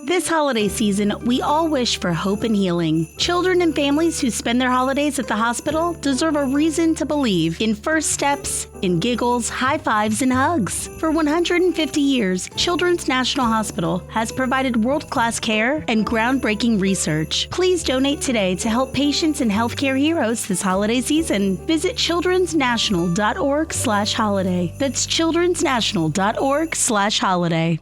This holiday season, we all wish for hope and healing. Children and families who spend their holidays at the hospital deserve a reason to believe in first steps, in giggles, high fives, and hugs. For 150 years, Children's National Hospital has provided world-class care and groundbreaking research. Please donate today to help patients and healthcare heroes this holiday season. Visit childrensnational.org/holiday. That's childrensnational.org/holiday.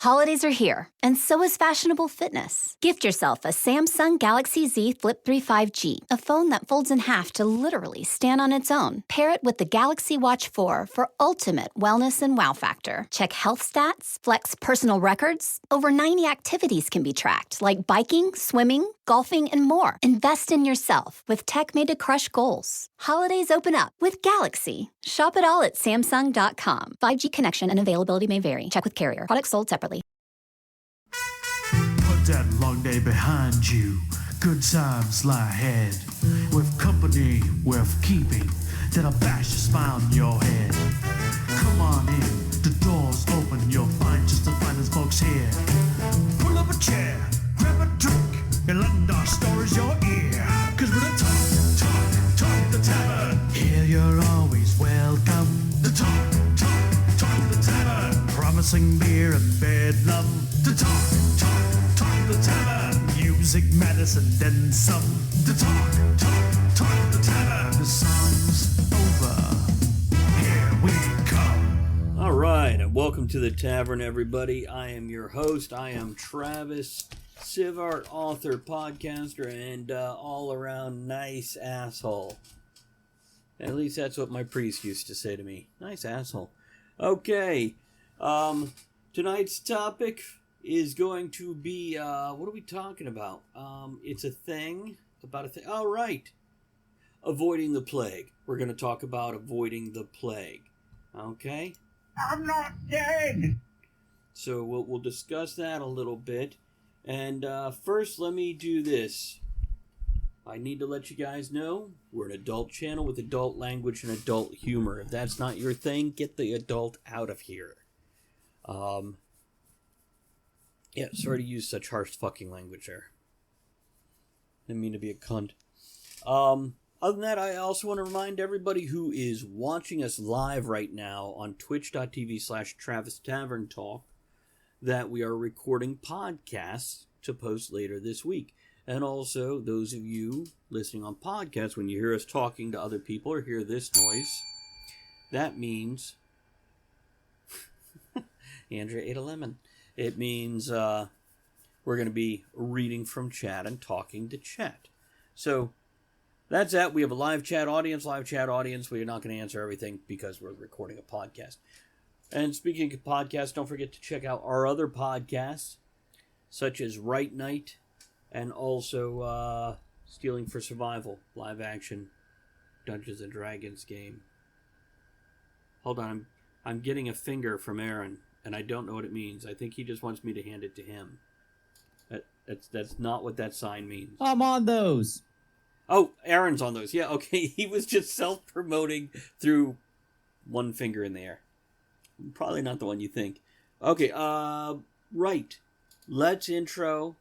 Holidays are here, and so is fashionable fitness. Gift yourself a Samsung Galaxy Z Flip 3 5G, a phone that folds in half to literally stand on its own. Pair it with the Galaxy Watch 4 for ultimate wellness and wow factor. Check health stats, flex personal records. Over 90 activities can be tracked, like biking, swimming, golfing, and more. Invest in yourself with tech made to crush goals. Holidays open up with Galaxy. Shop it all at Samsung.com. 5G connection and availability may vary. Check with carrier. Products sold separately. Put that long day behind you. Good times lie ahead. With company worth keeping that'll bash a smile on your head. Come on in, the door's open. You'll find just the finest folks here. Pull up a chair, grab a drink, and lend our stories your ear. Cause we're the talk the tavern. Here you're always welcome. The talk the tavern. Promising beer and bedlam. The talk the tavern. Music, medicine, then some. The talk the tavern. The song's over. Here we come. All right, and welcome to the tavern, everybody. I am your host. I am Travis Sivart, author, podcaster, and all-around nice asshole. At least that's what my priest used to say to me. Nice asshole. Okay, tonight's topic is going to be, what are we talking about? It's a thing, about a thing. All right, avoiding the plague. We're going to talk about avoiding the plague. Okay? I'm not dead. So we'll discuss that a little bit. And first, let me do this. I need to let you guys know we're an adult channel with adult language and adult humor. If that's not your thing, get the adult out of here. Yeah, sorry to use such harsh fucking language there. Didn't mean to be a cunt. Other than that, I also want to remind everybody who is watching us live right now on twitch.tv/Travis Tavern Talk that we are recording podcasts to post later this week. And also, those of you listening on podcasts, when you hear us talking to other people or hear this noise, that means Andrea ate a lemon. It means we're going to be reading from chat and talking to chat. So that's that. We have a live chat audience. We're not going to answer everything because we're recording a podcast. And speaking of podcasts, don't forget to check out our other podcasts, such as Right Night and also Stealing for Survival, live action Dungeons and Dragons game. Hold on, I'm getting a finger from Aaron, and I don't know what it means. I think he just wants me to hand it to him. That's not what that sign means. I'm on those. Oh, Aaron's on those. Yeah, okay. He was just self-promoting through one finger in the air. Probably not the one you think. Okay, right. Let's intro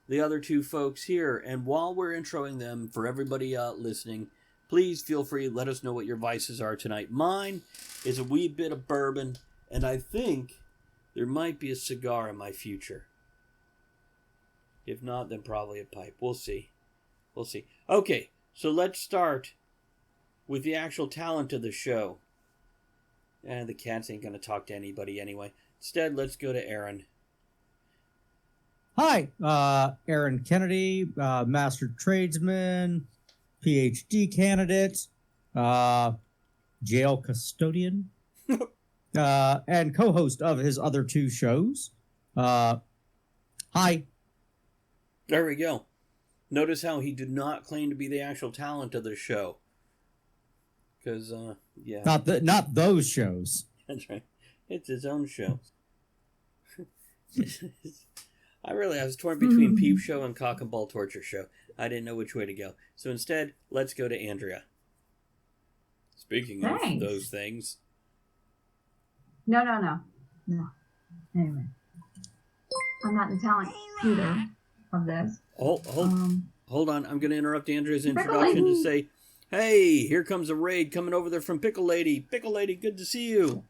the other two folks here. And while we're introing them, for everybody listening, please feel free to let us know what your vices are tonight. Mine is a wee bit of bourbon, and I think there might be a cigar in my future. If not, then probably a pipe. We'll see. Okay, so let's start with the actual talent of the show. And the cats ain't going to talk to anybody anyway. Instead, let's go to Aaron. Hi, Aaron Kennedy, master tradesman, PhD candidate, jail custodian, and co-host of his other two shows. Hi. There we go. Notice how he did not claim to be the actual talent of the show. Because, yeah. Not those shows. That's right. It's his own show. I was torn between Peep Show and Cock and Ball Torture Show. I didn't know which way to go. So instead, let's go to Andrea. Speaking of those things. No. Anyway. I'm not the talent tutor of this. Hold on. I'm going to interrupt Andrea's introduction to say, hey, here comes a raid coming over there from Pickle Lady. Pickle Lady, good to see you.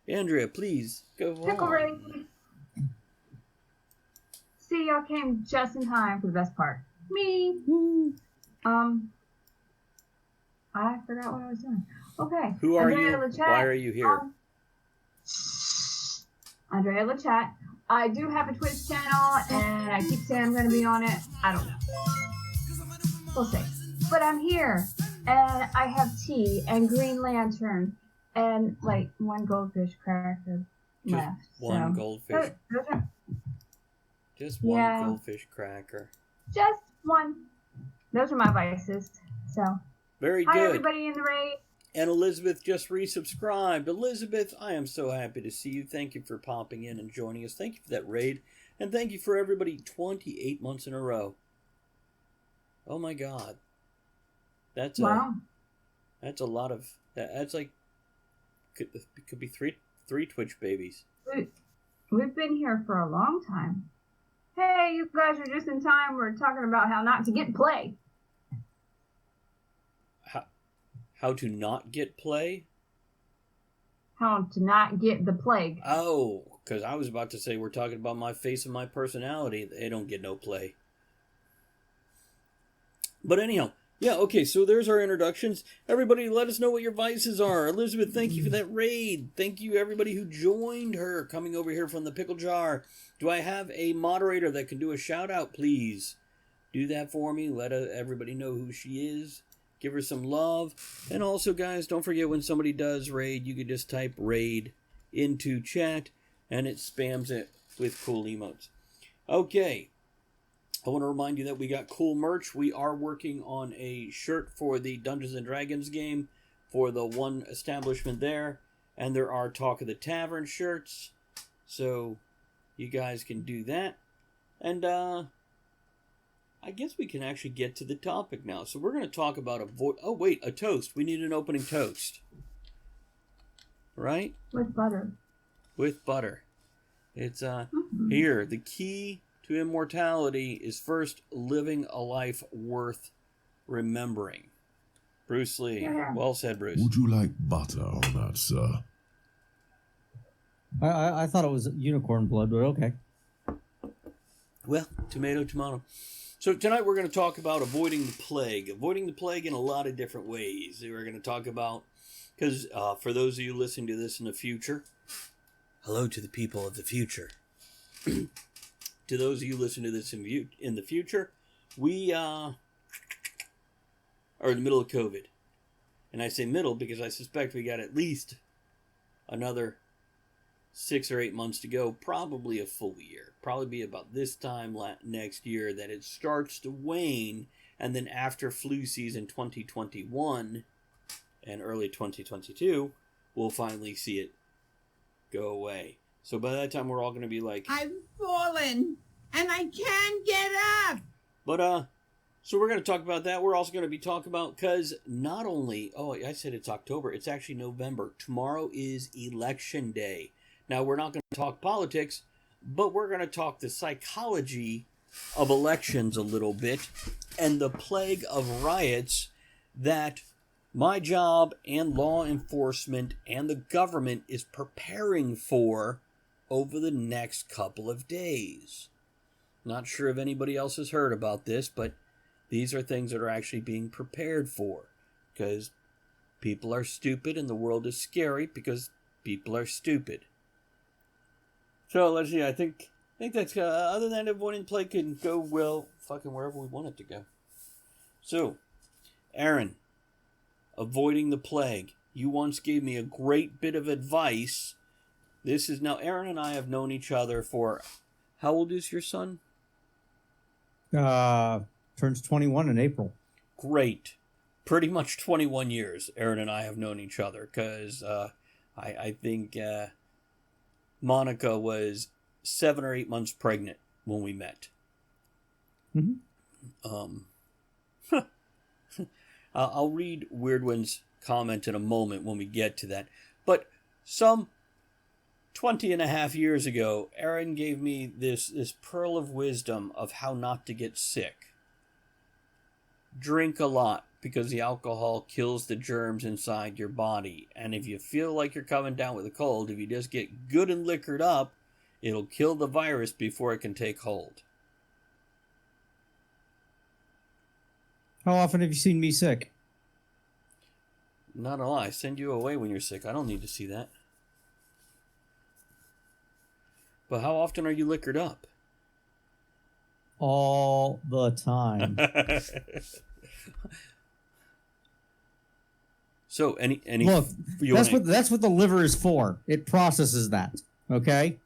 Andrea, please go Pickle on. raid. See, y'all came just in time for the best part. Me. Woo. I forgot what I was doing. Okay. Who are Andrea you? Lachat, Why are you here? Andrea Lachat. I do have a Twitch channel, and I keep saying I'm going to be on it. I don't know. We'll see. But I'm here, and I have tea and Green Lantern and like one goldfish cracker left. One so. goldfish. Just one goldfish cracker. Just one. Those are my vices. So. Very good. Hi, everybody in the raid. And Elizabeth just resubscribed. Elizabeth, I am so happy to see you. Thank you for popping in and joining us. Thank you for that raid. And thank you for everybody 28 months in a row. Oh my God. That's wow. That's a lot of... That's like... Could be three Twitch babies. We've been here for a long time. Hey, you guys are just in time. We're talking about how not to get play. How to not get play? How to not get the plague. Oh, because I was about to say we're talking about my face and my personality. They don't get no play. But anyhow, yeah, okay, so there's our introductions. Everybody, let us know what your vices are. Elizabeth, thank you for that raid. Thank you, everybody who joined her, coming over here from the pickle jar. Do I have a moderator that can do a shout-out, please? Do that for me. Let everybody know who she is. Give her some love. And also, guys, don't forget when somebody does raid, you can just type raid into chat, and it spams it with cool emotes. Okay. I want to remind you that we got cool merch. We are working on a shirt for the Dungeons & Dragons game for the one establishment there. And there are Talk of the Tavern shirts. So you guys can do that. And I guess we can actually get to the topic now. So we're going to talk about a toast. We need an opening toast. Right? With butter. With butter. It's here. The key to immortality is first living a life worth remembering. Bruce Lee. Yeah. Well said, Bruce. Would you like butter on that, sir? I thought it was unicorn blood, but okay. Well, tomato, tomato. So tonight we're going to talk about avoiding the plague. Avoiding the plague in a lot of different ways. We're going to talk about, because for those of you listening to this in the future, hello to the people of the future. To those of you listening to this in the future, we are in the middle of COVID. And I say middle because I suspect we got at least another 6 or 8 months to go, probably a full year. Probably be about this time next year that it starts to wane, and then after flu season 2021 and early 2022, we'll finally see it go away. So by that time, we're all going to be like, I've fallen, and I can't get up. But, so we're going to talk about that. We're also going to be talking about, because not only, I said it's October, it's actually November. Tomorrow is Election Day. Now, we're not going to talk politics, but we're going to talk the psychology of elections a little bit and the plague of riots that my job and law enforcement and the government is preparing for over the next couple of days. Not sure if anybody else has heard about this, but these are things that are actually being prepared for because people are stupid and the world is scary because people are stupid. So let's see. I think that's other than avoiding play can go well, fucking wherever we want it to go. So, Aaron, avoiding the plague. You once gave me a great bit of advice. This is now Aaron and I have known each other for how old is your son? Turns 21 in April. Great. Pretty much 21 years Aaron and I have known each other because I think Monica was 7 or 8 months pregnant when we met. Mm-hmm. I'll read Weirdwin's comment in a moment when we get to that. But some 20 and a half years ago, Aaron gave me this pearl of wisdom of how not to get sick. Drink a lot, because the alcohol kills the germs inside your body. And if you feel like you're coming down with a cold, if you just get good and liquored up, it'll kill the virus before it can take hold. How often have you seen me sick? Not a lot. I send you away when you're sick. I don't need to see that. But how often are you liquored up? All the time. So any Look, that's what the liver is for. It processes that, okay?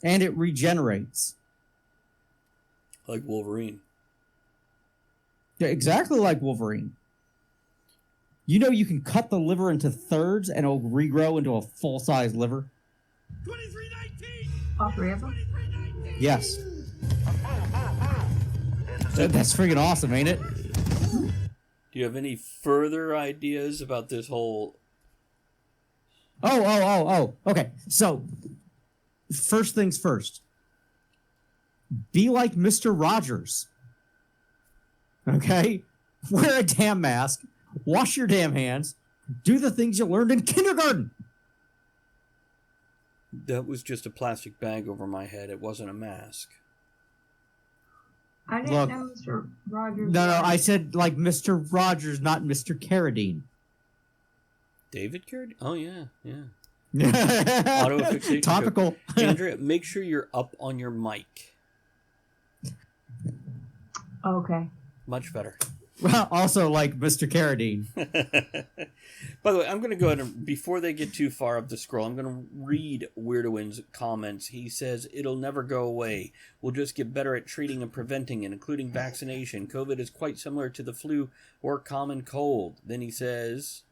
And it regenerates. Like Wolverine. Yeah, exactly like Wolverine. You know you can cut the liver into thirds and it'll regrow into a full-size liver? 2319! All three of them? Yes. That's freaking awesome, ain't it? Do you have any further ideas about this whole... Oh. Okay, so, first things first. Be like Mr. Rogers. Okay? Wear a damn mask. Wash your damn hands. Do the things you learned in kindergarten. That was just a plastic bag over my head. It wasn't a mask. I didn't know Mr. Rogers. No, I said like Mr. Rogers, not Mr. Carradine. David Carradine? Oh, yeah. Auto fixation. Topical. Andrea, make sure you're up on your mic. Okay. Much better. Well, also like Mr. Carradine. By the way, I'm going to go ahead and, before they get too far up the scroll, I'm going to read Weirdowin's comments. He says, it'll never go away. We'll just get better at treating and preventing it, including vaccination. COVID is quite similar to the flu or common cold. Then he says,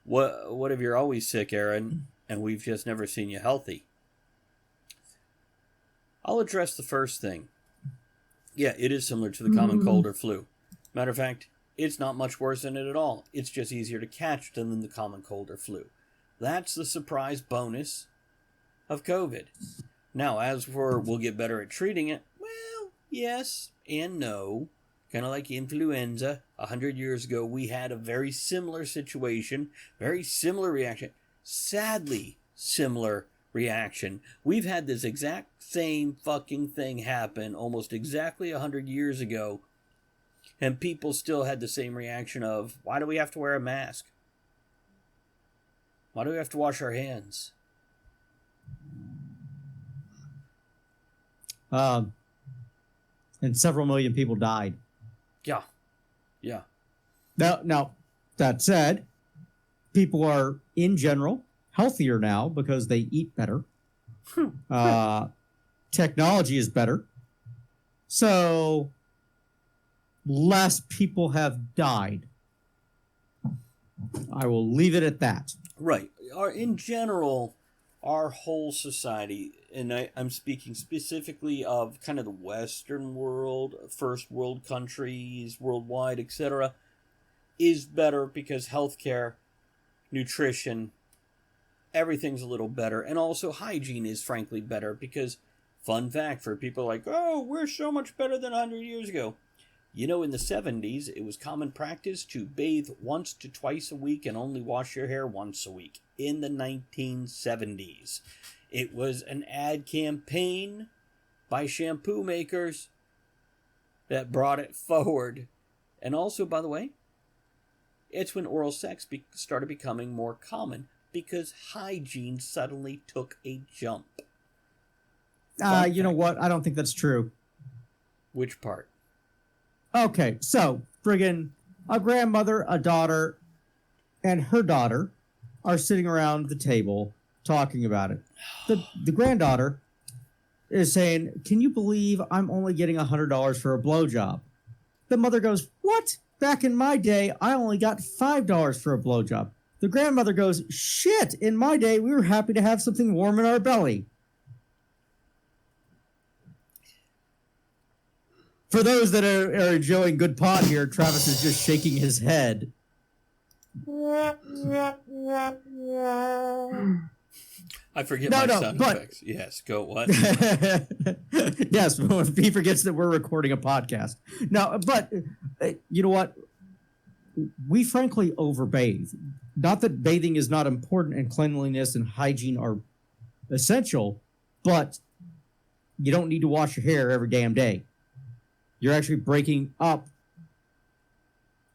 what if you're always sick, Aaron, and we've just never seen you healthy? I'll address the first thing. Yeah, it is similar to the common cold or flu. Matter of fact, it's not much worse than it at all. It's just easier to catch than the common cold or flu. That's the surprise bonus of COVID. Now, as for we'll get better at treating it, well, yes and no. Kind of like influenza. 100 years ago, we had a very similar situation, very similar reaction. Sadly, similar reaction. We've had this exact same fucking thing happen almost exactly 100 years ago. And people still had the same reaction of, why do we have to wear a mask? Why do we have to wash our hands? And several million people died. Yeah. Now, that said, people are, in general, healthier now because they eat better. Technology is better. So... less people have died. I will leave it at that. Right. In general, our whole society, and I'm speaking specifically of kind of the Western world, first world countries, worldwide, etc., is better because healthcare, nutrition, everything's a little better. And also hygiene is frankly better because, fun fact for people like, oh, we're so much better than 100 years ago. You know, in the 70s, it was common practice to bathe once to twice a week and only wash your hair once a week. In the 1970s. It was an ad campaign by shampoo makers that brought it forward. And also, by the way, it's when oral sex started becoming more common because hygiene suddenly took a jump. You know what? I don't think that's true. Which part? Okay, so, friggin' a grandmother, a daughter, and her daughter are sitting around the table talking about it. The granddaughter is saying, can you believe I'm only getting $100 for a blowjob? The mother goes, what? Back in my day, I only got $5 for a blowjob. The grandmother goes, shit, in my day, we were happy to have something warm in our belly. For those that are enjoying good pod here, Travis is just shaking his head. I forget No, my no, sound but- effects. Yes, go what? Yes, when he forgets that we're recording a podcast. No, but you know what? We frankly overbathe. Not that bathing is not important and cleanliness and hygiene are essential, but you don't need to wash your hair every damn day. You're actually breaking up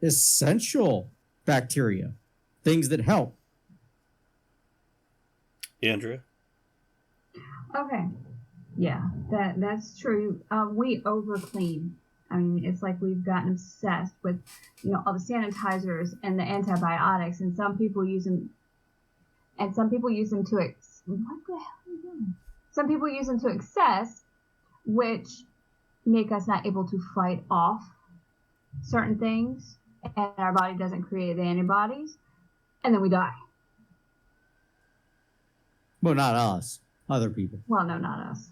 essential bacteria, things that help. Andrea? Okay. Yeah, that's true. We over clean. I mean, it's like we've gotten obsessed with, all the sanitizers and the antibiotics, and some people use them. And some people use them to what the hell are you doing? Some people use them to excess, which make us not able to fight off certain things, and our body doesn't create the antibodies, and then we die. Well, not us, other people. Well, no, not us.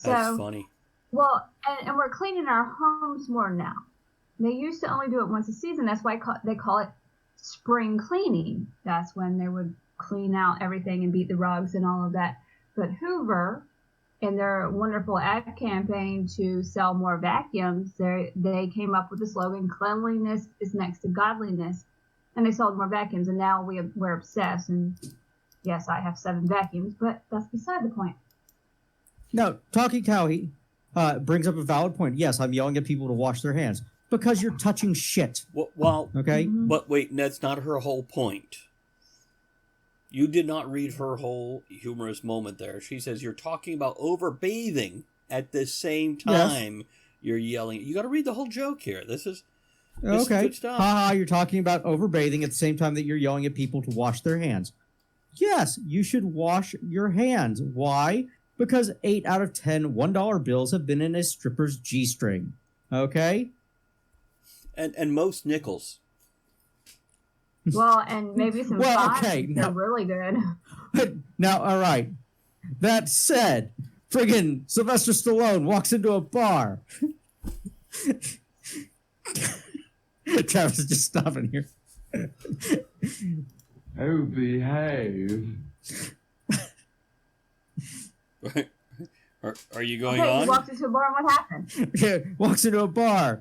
That's funny. Well, and we're cleaning our homes more now. They used to only do it once a season. That's why they call it spring cleaning. That's when they would clean out everything and beat the rugs and all of that. But Hoover, in their wonderful ad campaign to sell more vacuums, they came up with the slogan, "Cleanliness is next to godliness," and they sold more vacuums. And now we're obsessed. And yes, I have 7 vacuums, but that's beside the point. No, Talking Cow brings up a valid point. Yes, I'm yelling at people to wash their hands because you're touching shit. Well, okay? But wait, that's not her whole point. You did not read her whole humorous moment there. She says you're talking about overbathing at the same time you're yelling. You got to read the whole joke here. This is good stuff. You're talking about overbathing at the same time that you're yelling at people to wash their hands. Yes, you should wash your hands. Why? Because 8 out of 10 $1 bills have been in a stripper's G-string. Okay? And most nickels. Well, and maybe some fives. Okay. They're really good. Now, all right. That said, friggin' Sylvester Stallone walks into a bar. Travis is just stopping here. Oh, behave. Are you going Okay, on? he walked into a bar and what happened? Walks into a bar,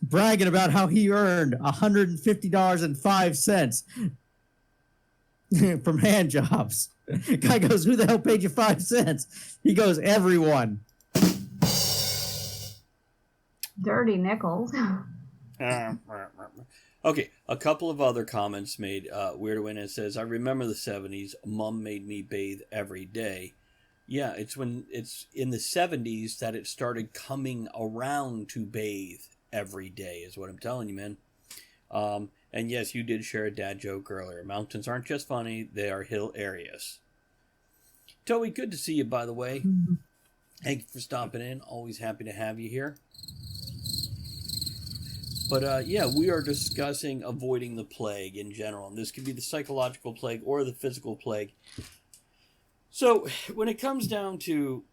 bragging about how he earned $150.05 from hand jobs. Guy goes, "Who the hell paid you 5 cents?" He goes, "Everyone." Dirty nickels. Okay, a couple of other comments made. Weirdo in it says, "I remember the 70s. Mom made me bathe every day." Yeah, it's in the 70s that it started coming around to bathe every day, is what I'm telling you, man. And yes, you did share a dad joke earlier. Mountains aren't just funny, they are hill areas. Toby, good to see you, by the way. Thank you for stopping in. Always happy to have you here. But yeah, we are discussing avoiding the plague in general. And this could be the psychological plague or the physical plague. So when it comes down to,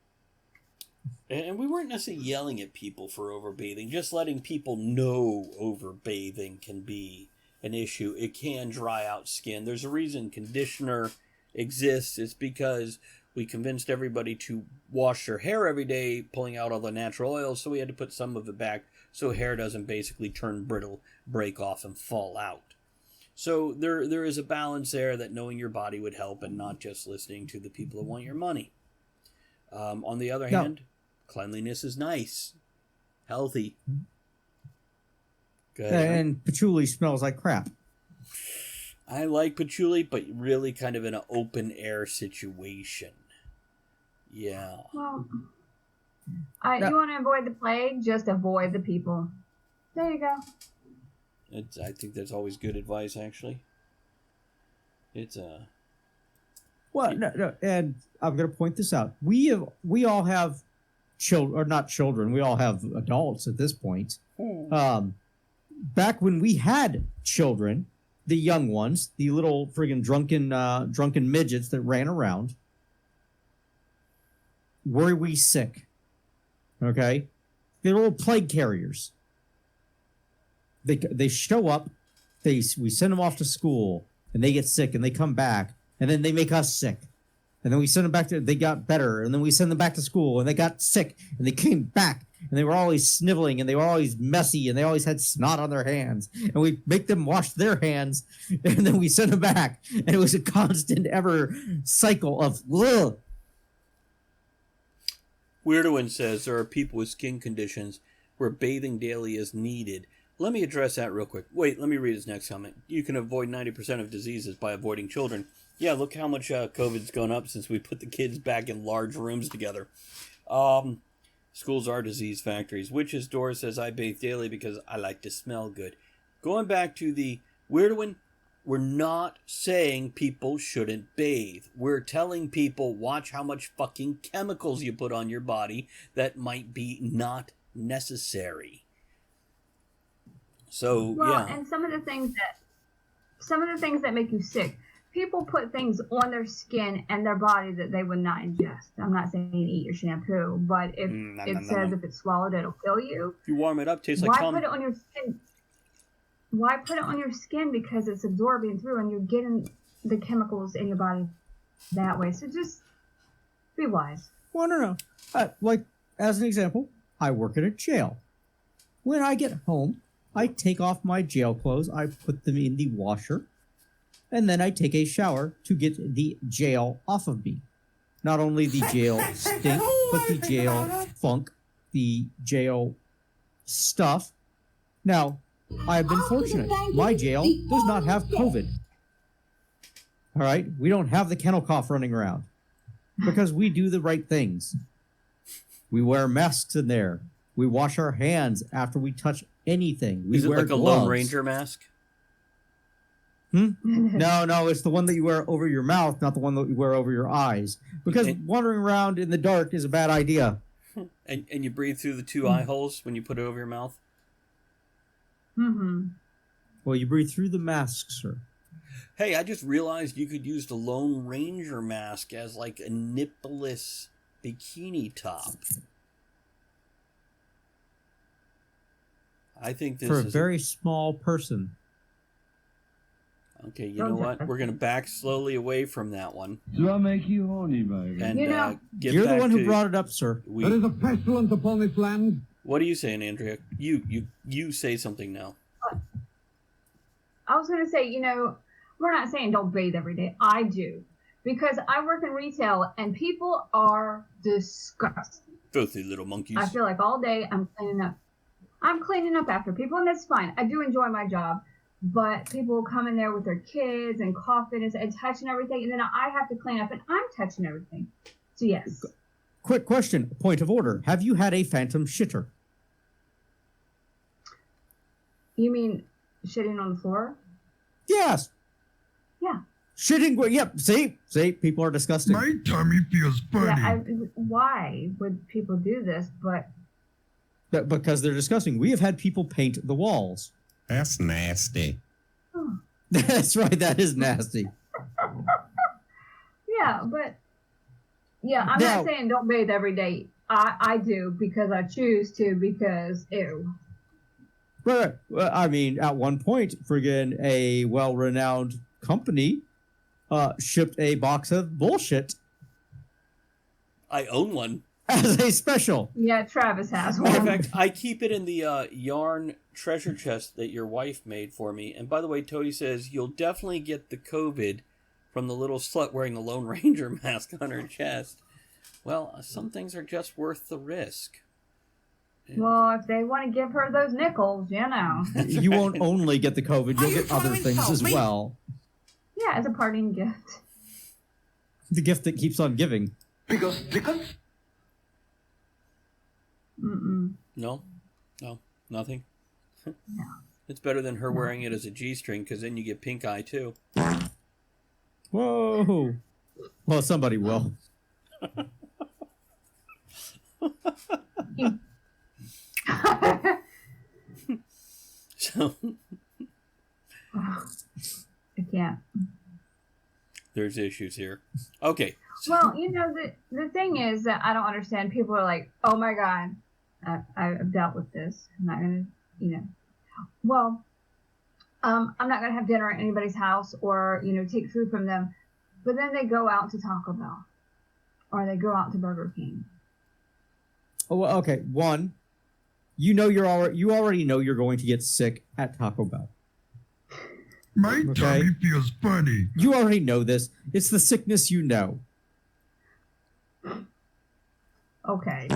and we weren't necessarily yelling at people for overbathing, just letting people know overbathing can be an issue. It can dry out skin. There's a reason conditioner exists. It's because we convinced everybody to wash their hair every day, pulling out all the natural oils, so we had to put some of it back so hair doesn't basically turn brittle, break off, and fall out. So there is a balance there that knowing your body would help and not just listening to the people that want your money. On the other hand, cleanliness is nice, healthy. Good. And patchouli smells like crap. I like patchouli, but really kind of in an open air situation. Yeah. Well, you want to avoid the plague? Just avoid the people. There you go. I think that's always good advice, actually. It's Well, no, and I'm going to point this out. We all have children, or not children. We all have adults at this point. Back when we had children, the young ones, the little friggin' drunken midgets that ran around, were we sick? Okay, they're little plague carriers. They show up, we send them off to school, and they get sick, and they come back, and then they make us sick. And then we send them back they got better, and then we send them back to school, and they got sick, and they came back, and they were always sniveling, and they were always messy, and they always had snot on their hands. And we make them wash their hands, and then we send them back. And it was a constant ever cycle of, ugh. Weirdoin says there are people with skin conditions where bathing daily is needed. Let me address that real quick. Wait, let me read his next comment. You can avoid 90% of diseases by avoiding children. Yeah, look how much COVID's gone up since we put the kids back in large rooms together. Schools are disease factories. Witch's Door says, I bathe daily because I like to smell good. Going back to the Weirdoin, we're not saying people shouldn't bathe. We're telling people, watch how much fucking chemicals you put on your body that might be not necessary. So, well, yeah. And some of the things that make you sick, people put things on their skin and their body that they would not ingest. I'm not saying eat your shampoo, but if if it's swallowed, it'll kill you. If you warm it up, it tastes like cum. Why put it on your skin? Why put it on your skin? Because it's absorbing through and you're getting the chemicals in your body that way. So just be wise. Well, no. Like, as an example, I work at a jail. When I get home, I take off my jail clothes, I put them in the washer, and then I take a shower to get the jail off of me. Not only the jail stink, but the jail funk, the jail stuff. Now, I've been fortunate. My jail does not have COVID. All right? We don't have the kennel cough running around because we do the right things. We wear masks in there. We wash our hands after we touch anything. We Is it wear like a gloves. Lone Ranger mask? No, it's the one that you wear over your mouth, not the one that you wear over your eyes. Because wandering around in the dark is a bad idea. And you breathe through the two eye holes when you put it over your mouth? Mm-hmm. Well, you breathe through the mask, sir. Hey, I just realized you could use the Lone Ranger mask as like a nippless bikini top. I think this For a is very small person. Okay, you know what? We're going to back slowly away from that one. Do I make you horny, baby? And You're the one who brought it up, sir. There is a pestilence upon this land. What are you saying, Andrea? You say something now. I was going to say, we're not saying don't bathe every day. I do. Because I work in retail and people are disgusting. Filthy little monkeys. I feel like all day I'm cleaning up. I'm cleaning up after people, and that's fine. I do enjoy my job. But people will come in there with their kids and coughing and touching everything, and then I have to clean up, and I'm touching everything. So, yes. Quick question, point of order. Have you had a phantom shitter? You mean shitting on the floor? Yes. Yeah. Shitting, yep, see, people are disgusting. My tummy feels funny. Yeah, why would people do this? Because they're disgusting. We have had people paint the walls. That's nasty. Oh. That's right, that is nasty. I'm not saying don't bathe every day. I do because I choose to because ew. Right. Well, I mean, at one point, friggin' a well-renowned company shipped a box of bullshit. I own one. As a special. Yeah, Travis has Matter of one. fact, I keep it in the yarn treasure chest that your wife made for me. And by the way, Toady says you'll definitely get the COVID from the little slut wearing the Lone Ranger mask on her chest. Well, some things are just worth the risk. Well, if they want to give her those nickels, You won't only get the COVID, you'll get other things as well. Yeah, as a parting gift. The gift that keeps on giving. Pickles? Mm-mm. No, nothing. No. It's better than her wearing it as a G-string, because then you get pink eye too. Whoa. Well, somebody will. So I can't. There's issues here. Okay. Well, the thing is that I don't understand. People are like, oh my God, I've dealt with this. I'm not going to, Well, I'm not going to have dinner at anybody's house or, take food from them. but then they go out to Taco Bell or they go out to Burger King. Oh, well, okay. One, you already know you're going to get sick at Taco Bell. My tummy feels funny. You already know this. It's the sickness you know. Okay.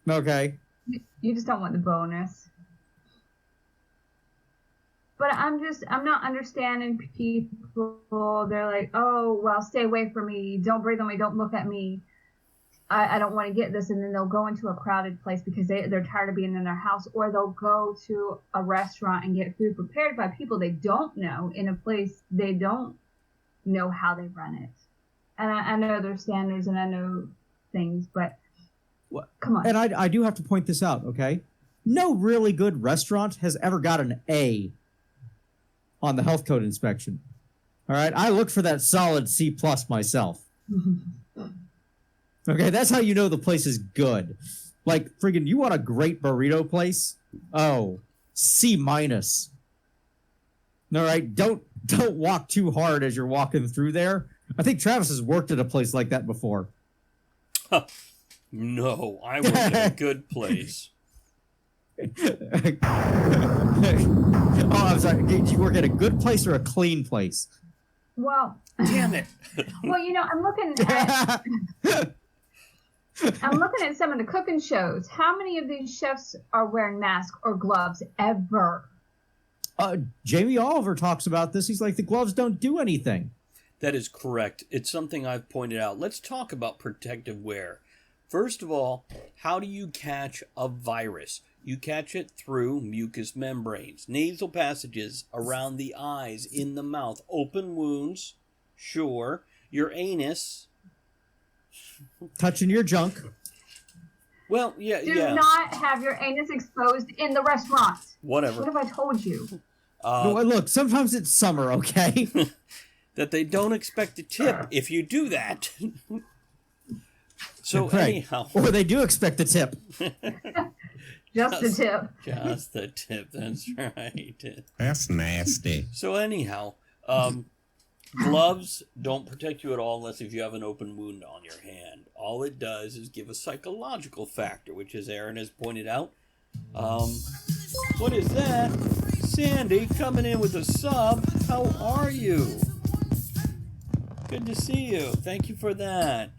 Okay. You just don't want the bonus. But I'm not understanding people. They're like, oh, well, stay away from me. Don't breathe on me. Don't look at me. I don't want to get this. And then they'll go into a crowded place because they're tired of being in their house. Or they'll go to a restaurant and get food prepared by people they don't know in a place they don't know how they run it. And I know there's standards and I know things, but come on. And I do have to point this out, okay? No really good restaurant has ever got an A on the health code inspection. All right? I looked for that solid C+ myself. Okay, that's how you know the place is good. Like, friggin', you want a great burrito place? Oh, C-. All right? Don't walk too hard as you're walking through there. I think Travis has worked at a place like that before. No, I work at a good place. Oh, I'm sorry. Did you work at a good place or a clean place? Well, damn it. Well, I'm looking at some of the cooking shows. How many of these chefs are wearing masks or gloves ever? Jamie Oliver talks about this. He's like, the gloves don't do anything. That is correct. It's something I've pointed out. Let's talk about protective wear. First of all, how do you catch a virus? You catch it through mucous membranes, nasal passages around the eyes, in the mouth, open wounds, sure, your anus. Touching your junk. Well, yeah. Do not have your anus exposed in the restaurant. Whatever. What have I told you? Look, sometimes it's summer, okay? That they don't expect a tip if you do that. So right. anyhow. Or they do expect a tip. Just the tip. Just the tip, that's right. That's nasty. So anyhow, gloves don't protect you at all unless if you have an open wound on your hand. All it does is give a psychological factor, which, as Aaron has pointed out, what is that? Sandy coming in with a sub. How are you? Good to see you. Thank you for that.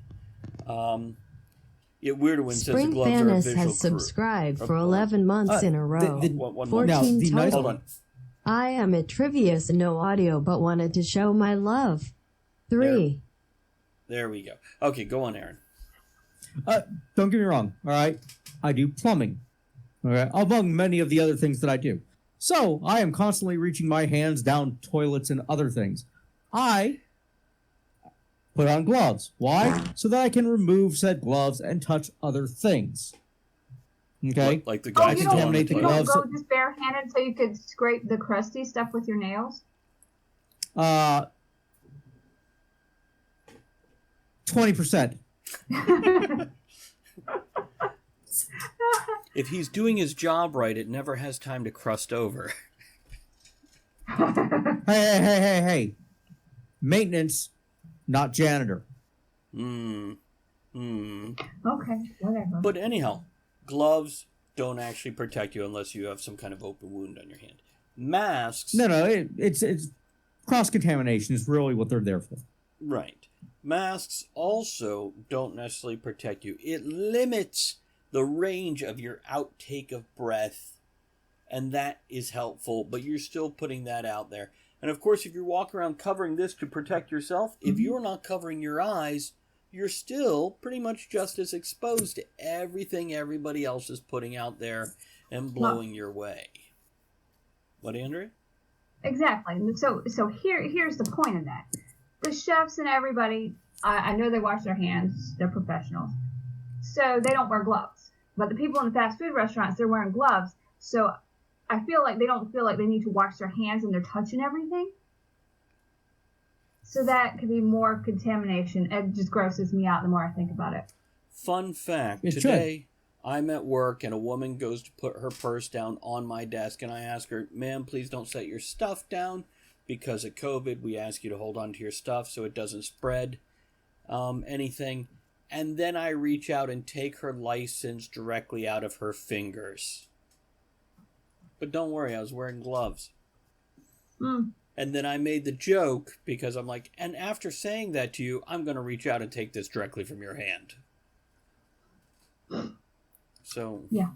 Weirder when says the gloves are a Fairness visual has subscribed for 11 months in a row. 14 total. Hold on. I am at Trivia's no audio, but wanted to show my love. 3. There we go. Okay, go on, Aaron. Don't get me wrong, all right? I do plumbing, all right? Among many of the other things that I do. So I am constantly reaching my hands down toilets and other things. I put on gloves. Why? So that I can remove said gloves and touch other things. Okay? Like the guy contaminate the gloves. You don't go just barehanded so you could scrape the crusty stuff with your nails? 20%. If he's doing his job right, it never has time to crust over. Hey. Maintenance, not janitor. Okay, whatever. But anyhow, gloves don't actually protect you unless you have some kind of open wound on your hand. Masks... No, it's cross-contamination is really what they're there for. Right. Masks also don't necessarily protect you. It limits the range of your outtake of breath, and that is helpful, but you're still putting that out there. And of course, if you walk around covering this to protect yourself, if you're not covering your eyes, you're still pretty much just as exposed to everything everybody else is putting out there and blowing your way. What, Andrea? Exactly. So here's the point of that. The chefs and everybody, I know they wash their hands. They're professionals. So they don't wear gloves. But the people in the fast food restaurants, they're wearing gloves. So I feel like they don't feel like they need to wash their hands and they're touching everything. So that could be more contamination. It just grosses me out the more I think about it. Fun fact. Today, I'm at work and a woman goes to put her purse down on my desk and I ask her, ma'am, please don't set your stuff down. because of COVID, we ask you to hold on to your stuff so it doesn't spread anything. And then I reach out and take her license directly out of her fingers. But don't worry, I was wearing gloves. Mm. And then I made the joke because I'm like, and after saying that to you, I'm going to reach out and take this directly from your hand. So. Yeah.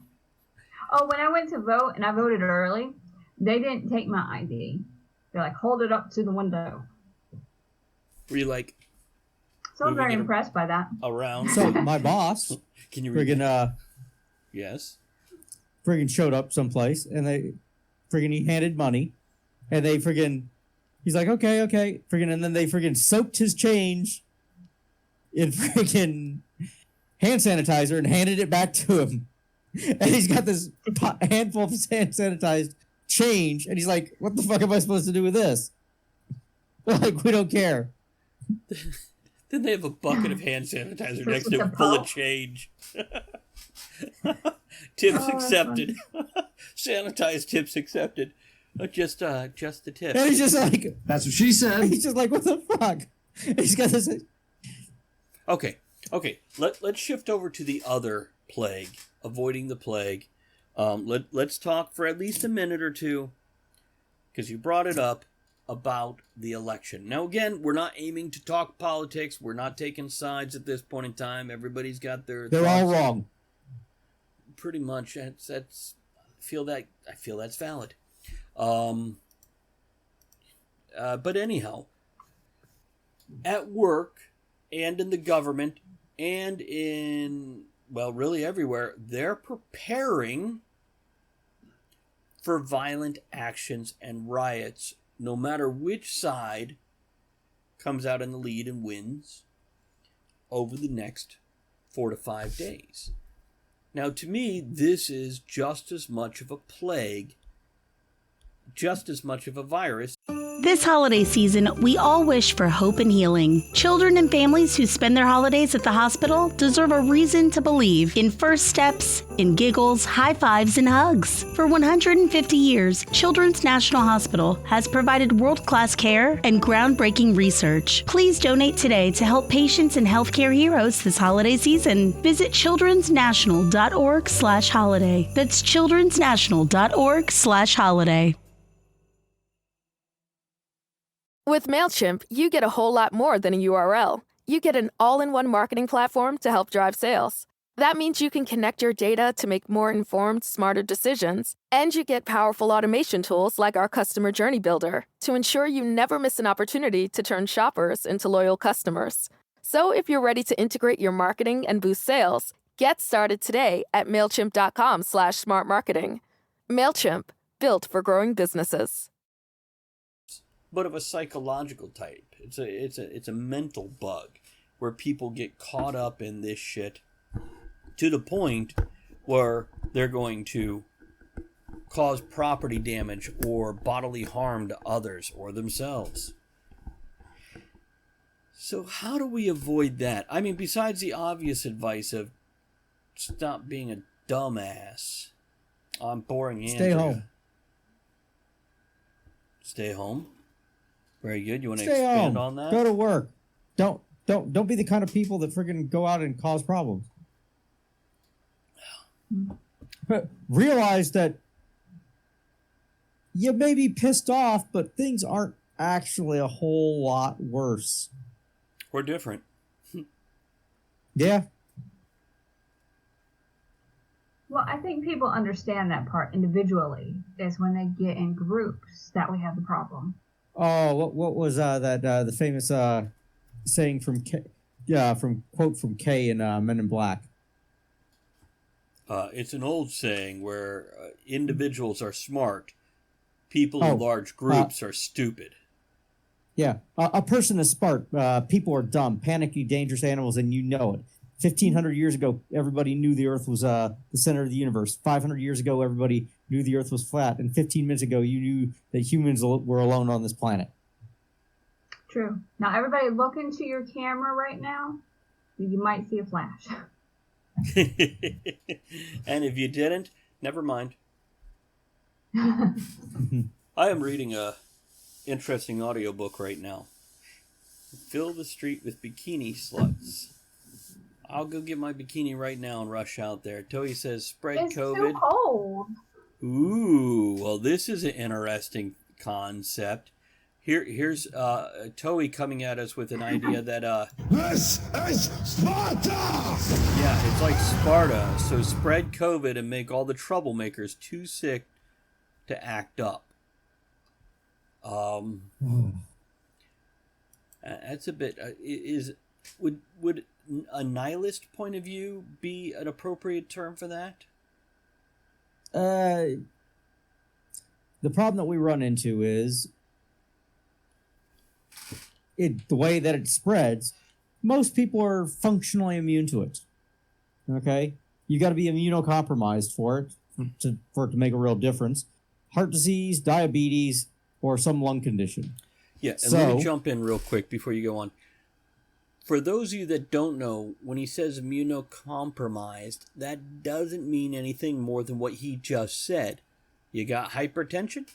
Oh, when I went to vote and I voted early, they didn't take my ID. They're like, hold it up to the window. Were you like... So I'm very impressed by that. Around. So my boss, can you read yes, friggin' showed up someplace and he handed money, and he's like, okay, and then they soaked his change in friggin' hand sanitizer and handed it back to him, and he's got this handful of hand sanitized change, and he's like, what the fuck am I supposed to do with this? Like, we don't care. Then they have a bucket of hand sanitizer next to a full of change. Tips accepted. Sanitized tips accepted. Just the tips. And he's just like, That's what she said. he's just like, what the fuck? And he's got this. Okay. Let's shift over to the other plague, avoiding the plague. Let's talk for at least a minute or two, because you brought it up, about the election. Now, again, we're not aiming to talk politics. We're not taking sides at this point in time. Everybody's got their They're thoughts. all wrong. Pretty much. I feel that's valid. But anyhow, at work and in the government and in, well, really everywhere, they're preparing for violent actions and riots, no matter which side comes out in the lead and wins over the next 4 to 5 days. Now, to me, this is just as much of a plague, just as much of a virus. This holiday season, we all wish for hope and healing. Children and families who spend their holidays at the hospital deserve a reason to believe in first steps, in giggles, high fives, and hugs. For 150 years, Children's National Hospital has provided world-class care and groundbreaking research. Please donate today to help patients and healthcare heroes this holiday season. Visit childrensnational.org/holiday. That's childrensnational.org/holiday. With MailChimp, you get a whole lot more than a URL. You get an all-in-one marketing platform to help drive sales. That means you can connect your data to make more informed, smarter decisions. And you get powerful automation tools like our Customer Journey Builder to ensure you never miss an opportunity to turn shoppers into loyal customers. So if you're ready to integrate your marketing and boost sales, get started today at MailChimp.com/smartmarketing. MailChimp, built for growing businesses. But of a psychological type. It's a mental bug where people get caught up in this shit to the point where they're going to cause property damage or bodily harm to others or themselves. So how do we avoid that? I mean, besides the obvious advice of stop being a dumbass. I'm boring Andrea. Stay home. Stay home? Very good. You want to Stay expand home. on that? Go to work. Don't be the kind of people that friggin' go out and cause problems. But realize that you may be pissed off, but things aren't actually a whole lot worse. We're different. Yeah. Well, I think people understand that part individually. Is when they get in groups that we have the problem. Oh, what was the famous saying from from Kay in Men in Black? It's an old saying where individuals are smart, people in large groups are stupid. Yeah, a person is smart. People are dumb, panicky, dangerous animals, and you know it. 1,500 years ago, everybody knew the Earth was the center of the universe. 500 years ago, everybody knew the Earth was flat. And 15 minutes ago, you knew that humans were alone on this planet. True. Now, everybody look into your camera right now. You might see a flash. And if you didn't, never mind. I am reading interesting audiobook right now. Fill the street with bikini sluts. I'll go get my bikini right now and rush out there. Toei says, spread It's COVID. too cold. Ooh, well, this is an interesting concept. Here's Toei coming at us with an idea that This is Sparta! yeah, it's like Sparta. So spread COVID and make all the troublemakers too sick to act up. That's a bit. Would a nihilist point of view be an appropriate term for that? The problem that we run into is the way that it spreads. Most people are functionally immune to it. Okay, you got to be immunocompromised for it to make a real difference. Heart disease, diabetes, or some lung condition. Yeah, and let me jump in real quick before you go on. For those of you that don't know, when he says immunocompromised, that doesn't mean anything more than what he just said. You got hypertension?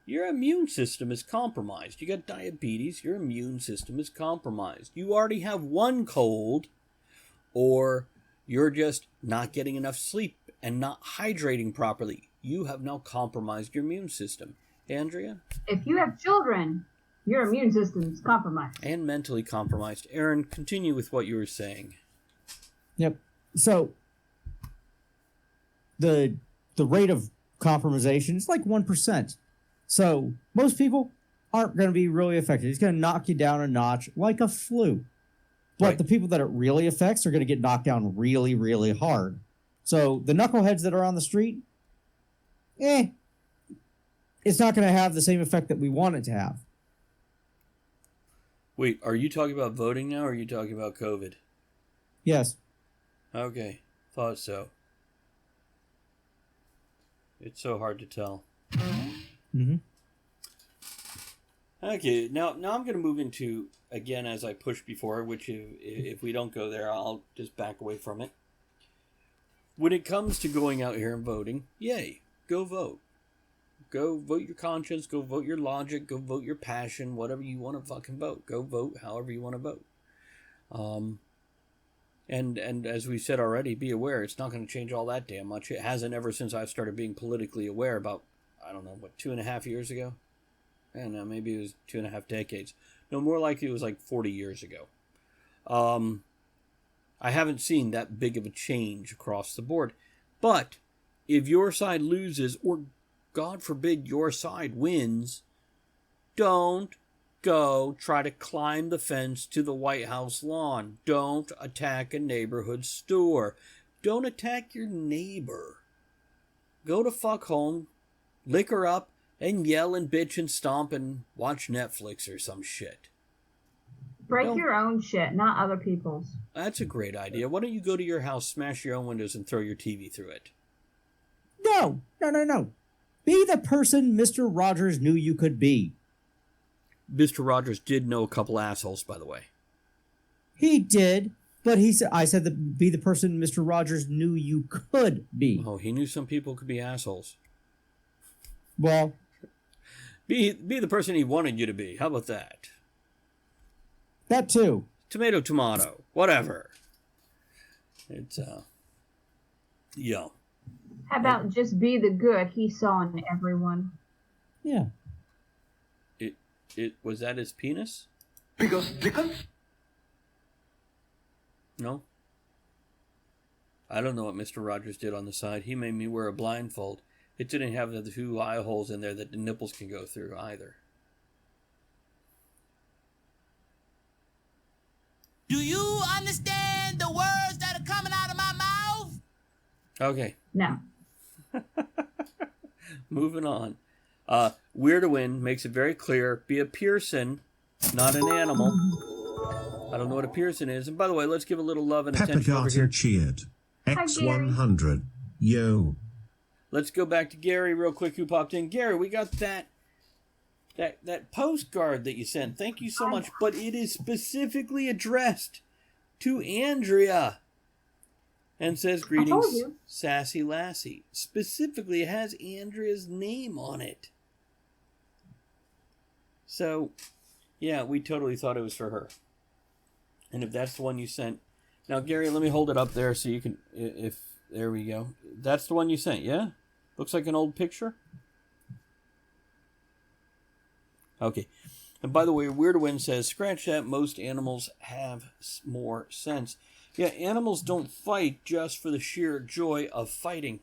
Your immune system is compromised. You got diabetes? Your immune system is compromised. You already have one cold, or you're just not getting enough sleep and not hydrating properly. You have now compromised your immune system. Andrea? If you have children, your immune system's compromised. And mentally compromised. Aaron, continue with what you were saying. Yep. So the rate of compromisation is like 1%. So most people aren't going to be really affected. It's going to knock you down a notch like a flu. But Right. the people that it really affects are going to get knocked down really, really hard. So the knuckleheads that are on the street, it's not going to have the same effect that we want it to have. Wait, are you talking about voting now, or are you talking about COVID? Yes. Okay, thought so. It's so hard to tell. Mm-hmm. Okay, now I'm going to move into, again, as I pushed before, which if we don't go there, I'll just back away from it. When it comes to going out here and voting, yay, go vote. Go vote your conscience, go vote your logic, go vote your passion, whatever you want to fucking vote. Go vote however you want to vote. And as we said already, be aware, it's not going to change all that damn much. It hasn't ever since I've started being politically aware about, 2.5 years ago? No, maybe it was 2.5 decades. No, more likely it was like 40 years ago. I haven't seen that big of a change across the board. But if your side loses, or God forbid your side wins, don't go try to climb the fence to the White House lawn. Don't attack a neighborhood store. Don't attack your neighbor. Go to fuck home, liquor up, and yell and bitch and stomp and watch Netflix or some shit. Break your own shit, not other people's. That's a great idea. Why don't you go to your house, smash your own windows, and throw your TV through it? No. Be the person Mr. Rogers knew you could be. Mr. Rogers did know a couple assholes, by the way. He did, but I said that be the person Mr. Rogers knew you could be. Oh, he knew some people could be assholes. Well, be the person he wanted you to be. How about that? That too. Tomato, whatever. It's yeah. How about just be the good he saw in everyone? Yeah. It was that his penis? Because No. I don't know what Mr. Rogers did on the side. He made me wear a blindfold. It didn't have the 2 eye holes in there that the nipples can go through either. Do you understand the words that are coming out of my mouth? Okay. No. Moving on. We're to win makes it very clear. Be a Pearson, not an animal. I don't know what a Pearson is. And by the way, let's give a little love and attention over here. cheered. Gary. X100. Yo. Let's go back to Gary real quick, who popped in. Gary, we got that postcard that you sent. Thank you so much. But it is specifically addressed to Andrea. And says, greetings, Sassy Lassie. Specifically, it has Andrea's name on it. So, yeah, we totally thought it was for her. And if that's the one you sent... Now, Gary, let me hold it up there so you can... If there we go. That's the one you sent, yeah? Looks like an old picture? Okay. And by the way, Weird Wind says, scratch that, most animals have more sense. Yeah, animals don't fight just for the sheer joy of fighting.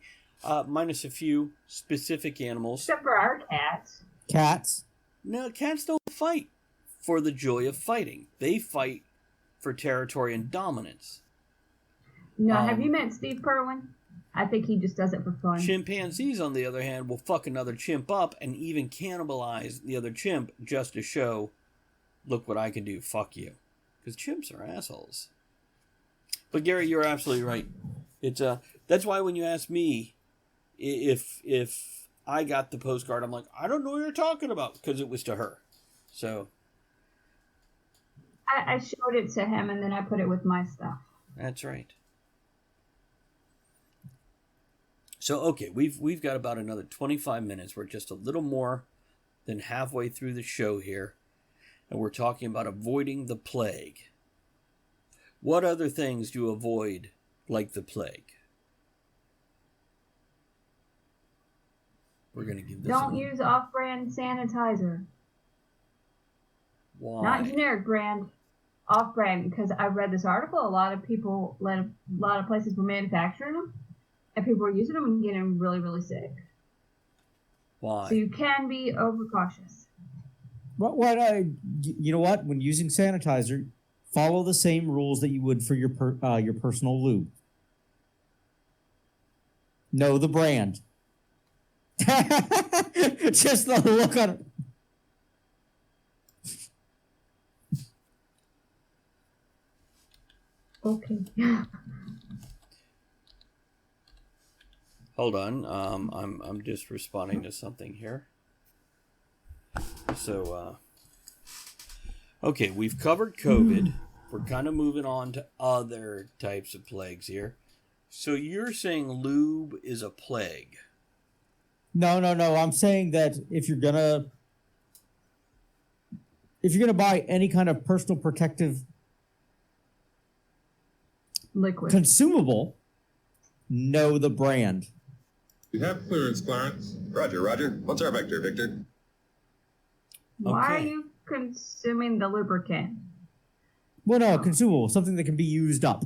Minus a few specific animals. Except for our cats. Cats? No, cats don't fight for the joy of fighting. They fight for territory and dominance. No, have you met Steve Perwin? I think he just does it for fun. Chimpanzees, on the other hand, will fuck another chimp up and even cannibalize the other chimp just to show, look what I can do, fuck you. Because chimps are assholes. But Gary, you're absolutely right. It's that's why when you ask me if I got the postcard, I'm like, I don't know what you're talking about, because it was to her. So I showed it to him, and then I put it with my stuff. that's right. So, okay, we've got about another 25 minutes. We're just a little more than halfway through the show here. And we're talking about avoiding the plague. What other things do you avoid like the plague? We're going to give this Don't use off-brand sanitizer. Why? Not generic brand, off-brand, because I read this article. A lot of people, a lot of places were manufacturing them. And people are using them and getting really, really sick. Why? So you can be overcautious. You know what? When using sanitizer, follow the same rules that you would for your personal lube. Know the brand. Just the look on it. Okay. Hold on. I'm just responding to something here. So, okay, we've covered COVID. We're kind of moving on to other types of plagues here. So you're saying lube is a plague? No. I'm saying that if you're gonna buy any kind of personal protective liquid consumable, know the brand. You have clearance, Clarence. Roger. What's our vector, Victor? Why are you consuming the lubricant? Well, no, consumable, something that can be used up.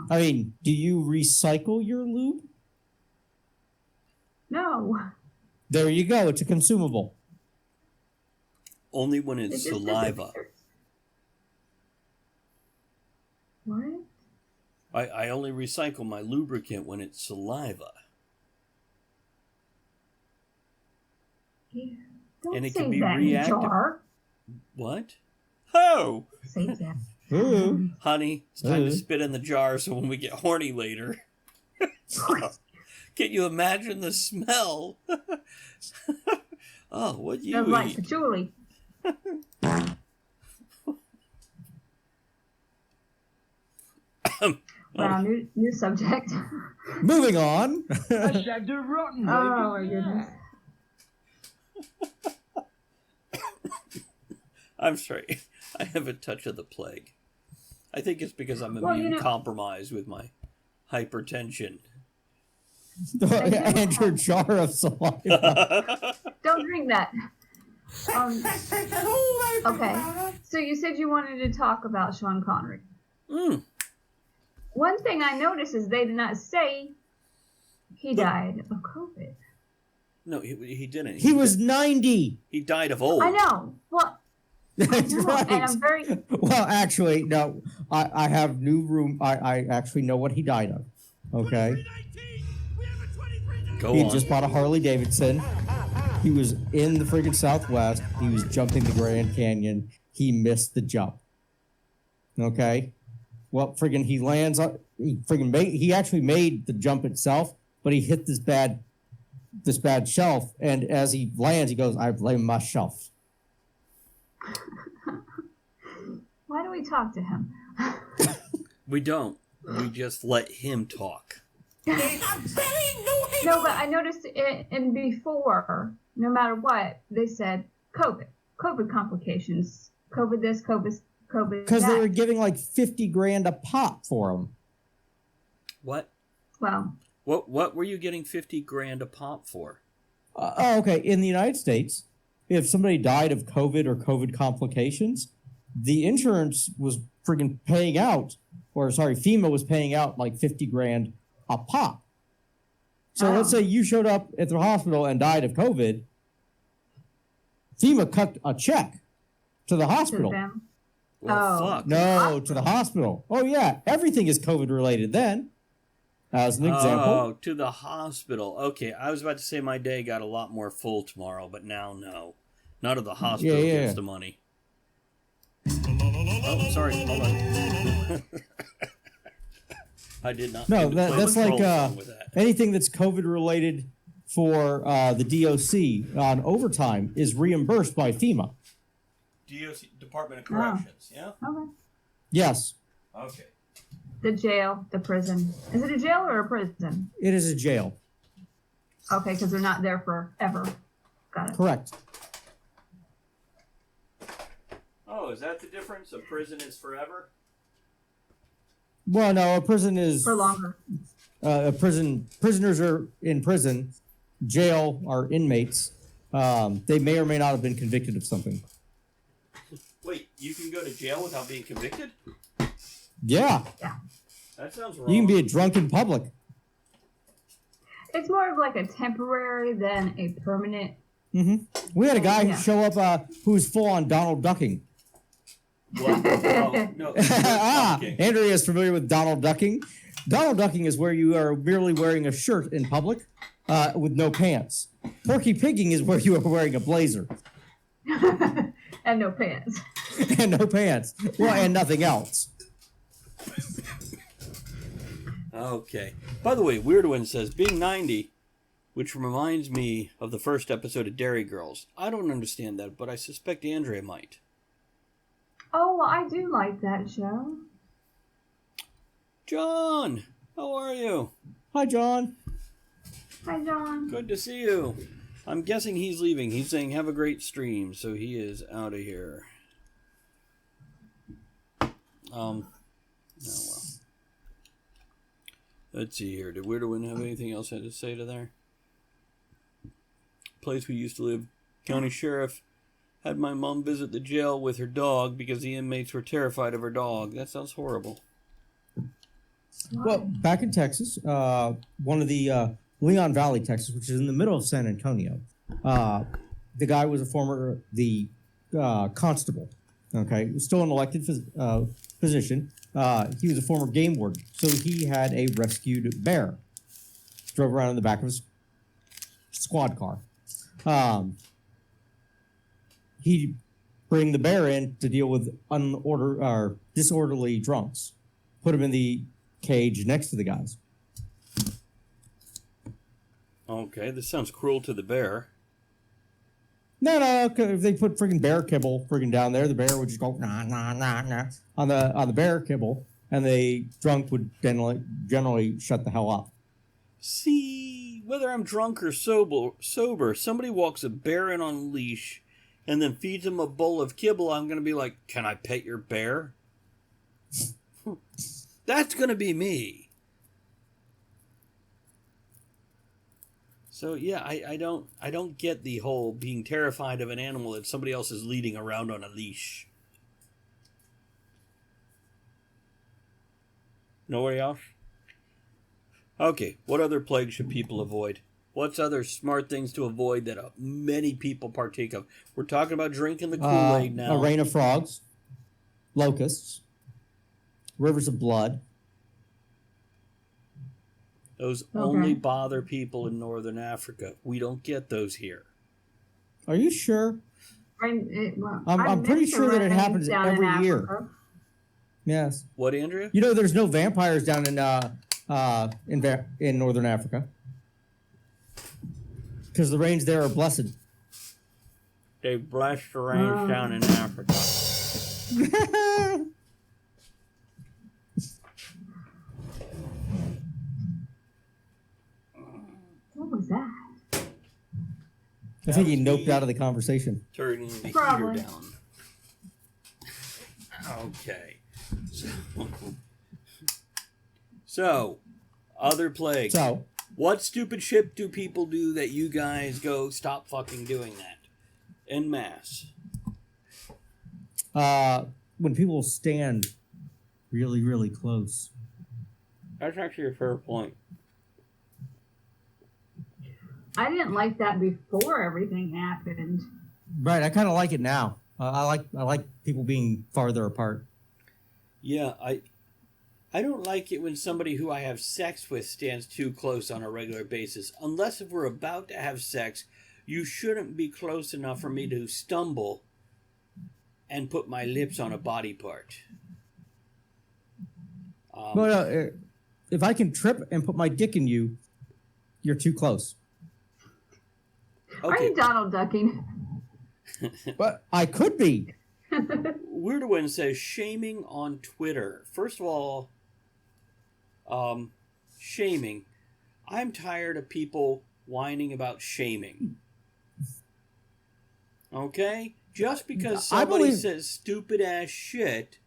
I mean, do you recycle your lube? No. There you go. It's a consumable. Only when it's saliva. What? I only recycle my lubricant when it's saliva. Yeah. Don't And it say can be that reactive. in jar. What? Oh! Say that. Honey, it's time to spit in the jar so when we get horny later. Can you imagine the smell? Oh, what you Smells like eat? patchouli. Wow, new subject. Moving on. I shagged a rotten. Oh my goodness. I'm sorry. I have a touch of the plague. I think it's because I'm immune compromised with my hypertension. And your jar of saliva. Don't drink that. Okay, so you said you wanted to talk about Sean Connery. One thing I noticed is they did not say he died of COVID. No, he didn't. He was 90. He died of old. I know. Well, That's right. and I'm very... Well, actually, no. I have new room. I actually know what he died of. Okay. Go he on. just bought a Harley Davidson. He was in the friggin' Southwest. He was jumping the Grand Canyon. He missed the jump. Okay. Well, friggin' he lands on. He actually made the jump itself, but he hit this bad shelf. And as he lands, he goes, "I blame myself." Why do we talk to him? We don't. We just let him talk. No, but I noticed it in before, no matter what, they said COVID. COVID complications. COVID this, COVID Because that. they were giving like $50,000 a pop for them. What? Well. What were you getting $50,000 a pop for? Okay. In the United States, if somebody died of COVID or COVID complications, the insurance was friggin' paying out, FEMA was paying out like $50,000 a pop. So let's say you showed up at the hospital and died of COVID. FEMA cut a check to the hospital. Well, fuck. No, to the hospital. Oh, yeah. Everything is COVID related then. As an example. Oh, to the hospital. Okay, I was about to say my day got a lot more full tomorrow, but now no. None of the hospital gets the money. Oh, sorry. Hold on. I did not. No, that's like anything that's COVID related for the DOC on overtime is reimbursed by FEMA. DOC, Department of Corrections, yeah? Okay. Yes. Okay. The jail, the prison. Is it a jail or a prison? It is a jail. Okay, because they're not there forever. Got it. Correct. Oh, is that the difference? A prison is forever? Well, no, a prison is for longer. Prisoners are in prison. Jail are inmates. They may or may not have been convicted of something. Wait, you can go to jail without being convicted? Yeah. That sounds wrong. You can be a drunk in public. It's more of like a temporary than a permanent. Mm-hmm. We had a guy who show up who was full on Donald ducking. What? Oh, no. Andrea is familiar with Donald ducking. Donald ducking is where you are merely wearing a shirt in public with no pants. Porky pigging is where you are wearing a blazer. And no pants. And no pants. Well, and nothing else. Okay. By the way, Weird One says, being 90, which reminds me of the first episode of Dairy Girls. I don't understand that, but I suspect Andrea might. Oh, well, I do like that show. John, how are you? Hi, John. Hi, John. Good to see you. I'm guessing he's leaving. He's saying, have a great stream, so he is out of here. Oh, well. Let's see here. Did Weirdo One have anything else I had to say to there? Place we used to live, county sheriff had my mom visit the jail with her dog because the inmates were terrified of her dog. That sounds horrible. Well, back in Texas, one of the Leon Valley, Texas, which is in the middle of San Antonio, the guy was a former constable. Okay, still an elected position. He was a former game warden, so he had a rescued bear. Drove around in the back of his squad car. He'd bring the bear in to deal with disorderly drunks. Put him in the cage next to the guys. Okay, this sounds cruel to the bear. No, if they put friggin' bear kibble down there, the bear would just go nah on the bear kibble, and the drunk would generally shut the hell up. See, whether I'm drunk or sober, somebody walks a bear in on a leash and then feeds him a bowl of kibble, I'm going to be like, can I pet your bear? That's going to be me. So yeah, I don't get the whole being terrified of an animal that somebody else is leading around on a leash. Nobody else? Okay, what other plagues should people avoid? What's other smart things to avoid that many people partake of? We're talking about drinking the Kool-Aid now. A rain of frogs, locusts, rivers of blood. Those only bother people in northern Africa. We don't get those here. Are you sure? I'm pretty sure that it happens every year. Yes. What, Andrea? You know, there's no vampires down in northern Africa because the rains there are blessed. They bless the rains down in Africa. What was that? I think he noped out of the conversation. Turning the Probably. heater down. Okay. So, other plague. So, what stupid shit do people do that you guys go, stop fucking doing that? En masse. when people stand really, really close. That's actually a fair point. I didn't like that before everything happened. Right, I kind of like it now. I like people being farther apart. Yeah, I don't like it when somebody who I have sex with stands too close on a regular basis. Unless if we're about to have sex, you shouldn't be close enough for me to stumble and put my lips on a body part. But if I can trip and put my dick in you, you're too close. Are you Donald ducking? But I could be. Weird One says shaming on Twitter. First of all, shaming. I'm tired of people whining about shaming. Okay? Just because somebody says stupid ass shit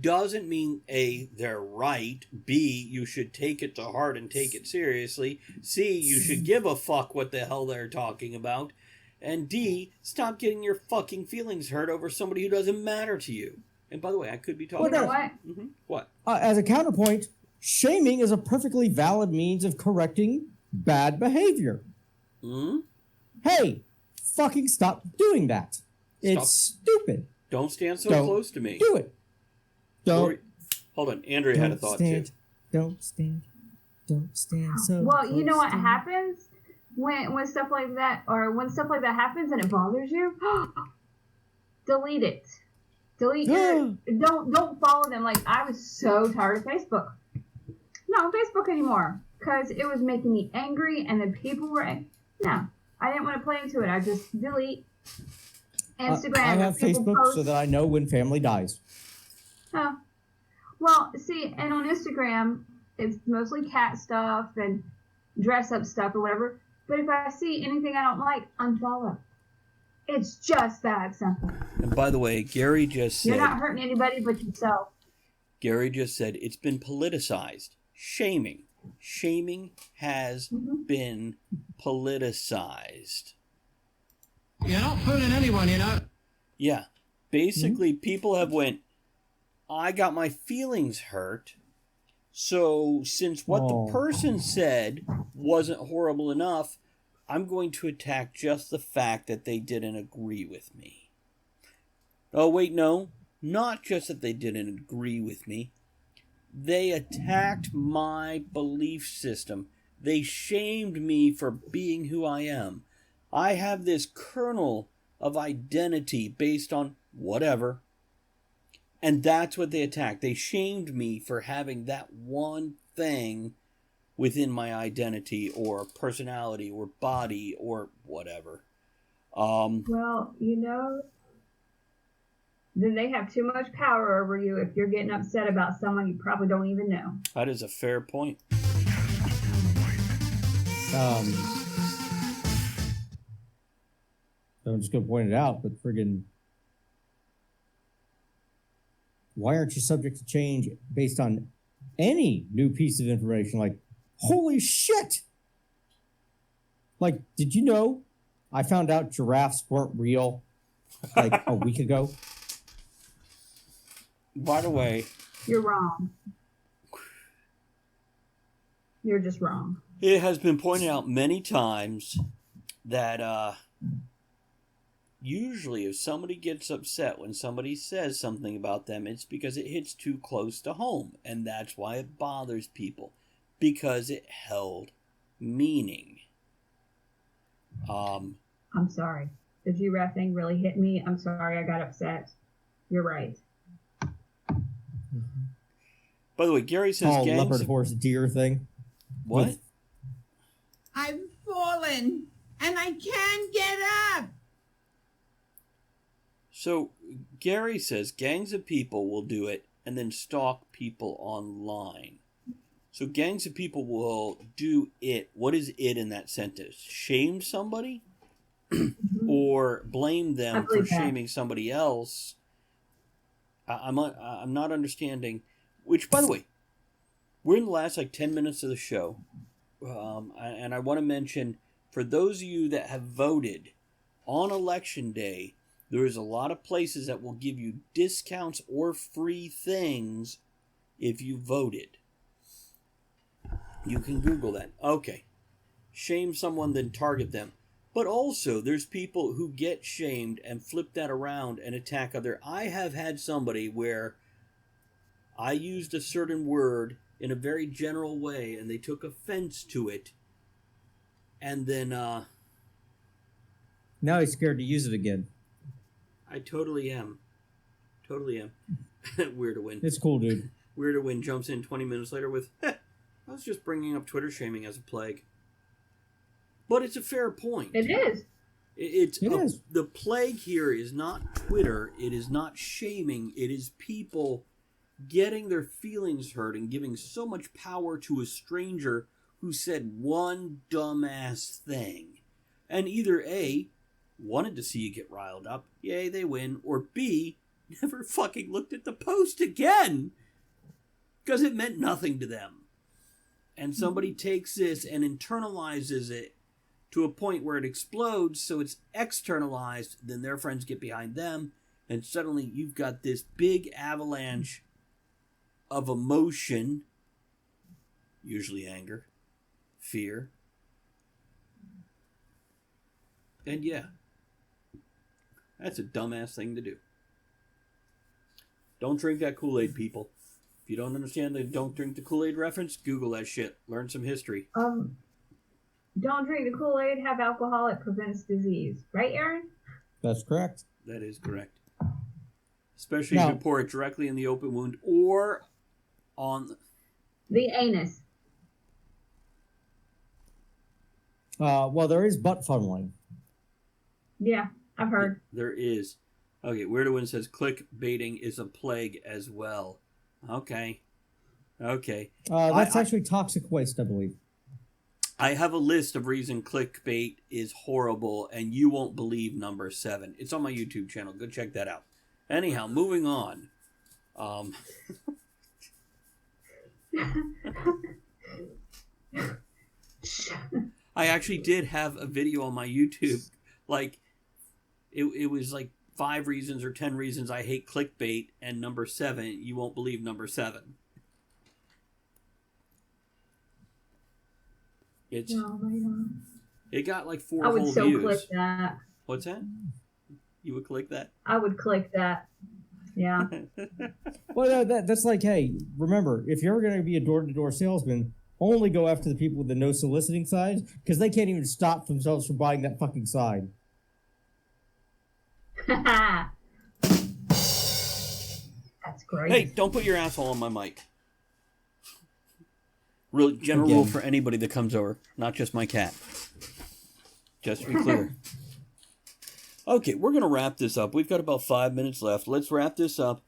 doesn't mean A, they're right, B, you should take it to heart and take it seriously, C, you should give a fuck what the hell they're talking about, and D, stop getting your fucking feelings hurt over somebody who doesn't matter to you. And by the way, I could be talking about... What? Mm-hmm. What? As a counterpoint, shaming is a perfectly valid means of correcting bad behavior. Hmm? Hey, fucking stop doing that. It's stupid. Don't stand so Don't close to me. Do it. Don't. Hold on, Andrea had a thought too. Don't stand so Well, you know what close to me. happens when stuff like that, or when stuff like that happens and it bothers you? Delete it. Delete your. Don't follow them. Like, I was so tired of Facebook. Not on Facebook anymore because it was making me angry, and then people were. No, I didn't want to play into it. I just delete. Instagram. I have Facebook post, so that I know when family dies. Oh. Well, see, and on Instagram, it's mostly cat stuff and dress up stuff or whatever. But if I see anything I don't like, unfollow. It's just that simple. And by the way, Gary just said... You're not hurting anybody but yourself. Gary just said it's been politicized. Shaming. Shaming has been politicized. You're not fooling anyone, you know. Yeah. Basically, people have went, I got my feelings hurt, so since what the person said wasn't horrible enough, I'm going to attack just the fact that they didn't agree with me. Oh, wait, no. Not just that they didn't agree with me. They attacked my belief system. They shamed me for being who I am. I have this kernel of identity based on whatever. And that's what they attacked. They shamed me for having that one thing within my identity or personality or body or whatever. Well, you know, then they have too much power over you if you're getting upset about someone you probably don't even know. That is a fair point. I'm just going to point it out, but friggin', why aren't you subject to change based on any new piece of information? Like, holy shit! Like, did you know I found out giraffes weren't real like a week ago? By the way, You're wrong. You're just wrong. it has been pointed out many times that usually if somebody gets upset when somebody says something about them, it's because it hits too close to home. And that's why it bothers people. Because it held meaning. I'm sorry. The giraffe thing really hit me. I'm sorry I got upset. You're right. By the way, Gary says Leopard, horse, deer thing. What? I've fallen and I can't get up. So, Gary says gangs of people will do it and then stalk people online. So, gangs of people will do it. What is it in that sentence? Shame somebody? or blame them for that. shaming somebody else. I'm not understanding. Which, by the way, we're in the last 10 minutes of the show, and I want to mention, for those of you that have voted on Election Day, there is a lot of places that will give you discounts or free things if you voted. You can Google that. Okay. Shame someone, then target them. But also, there's people who get shamed and flip that around and attack other. I have had somebody where I used a certain word in a very general way, and they took offense to it. And then, now he's scared to use it again. I totally am. Totally am. Weird-a-win. It's cool, dude. Weird-a-win jumps in 20 minutes later with, I was just bringing up Twitter shaming as a plague. But it's a fair point. It is. It is. The plague here is not Twitter. It is not shaming. It is people getting their feelings hurt and giving so much power to a stranger who said one dumbass thing. And either A, wanted to see you get riled up, yay, they win, or B, never fucking looked at the post again because it meant nothing to them. And somebody takes this and internalizes it to a point where it explodes, so it's externalized, then their friends get behind them, and suddenly you've got this big avalanche of emotion, usually anger, fear, and yeah, that's a dumbass thing to do. Don't drink that Kool-Aid, people. If you don't understand the don't drink the Kool-Aid reference, Google that shit. Learn some history. Don't drink the Kool-Aid, have alcohol, it prevents disease. Right, Aaron? That's correct. That is correct. Especially if you pour it directly in the open wound or on the anus. Well, there is butt funneling. Yeah, I've heard. There is. Okay, Weirdo says clickbaiting is a plague as well. Okay. That's actually toxic waste, I believe. I have a list of reasons clickbait is horrible, and you won't believe number 7. It's on my YouTube channel. Go check that out. Anyhow, moving on. I actually did have a video on my YouTube. It was 5 reasons or 10 reasons I hate clickbait, and number 7, you won't believe number 7. Oh my God. It got 4 I would whole so views. click that. What's that? You would click that? I would click that. Yeah. Well, that's hey, remember, if you're going to be a door-to-door salesman, only go after the people with the no soliciting signs, because they can't even stop themselves from buying that fucking sign. That's great. Hey, don't put your asshole on my mic. Real general rule for anybody that comes over, not just my cat. Just to be clear. Okay, we're going to wrap this up. We've got about 5 minutes left. Let's wrap this up.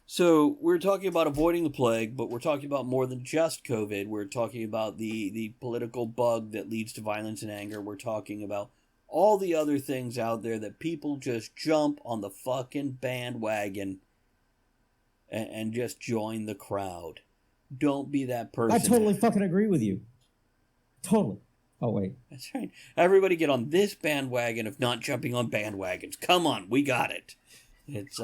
So we're talking about avoiding the plague, but we're talking about more than just COVID. We're talking about the political bug that leads to violence and anger. We're talking about all the other things out there that people just jump on the fucking bandwagon and just join the crowd. Don't be that person. I totally fucking agree with you. Totally. Oh, wait. That's right. Everybody get on this bandwagon of not jumping on bandwagons. Come on, we got it. It's,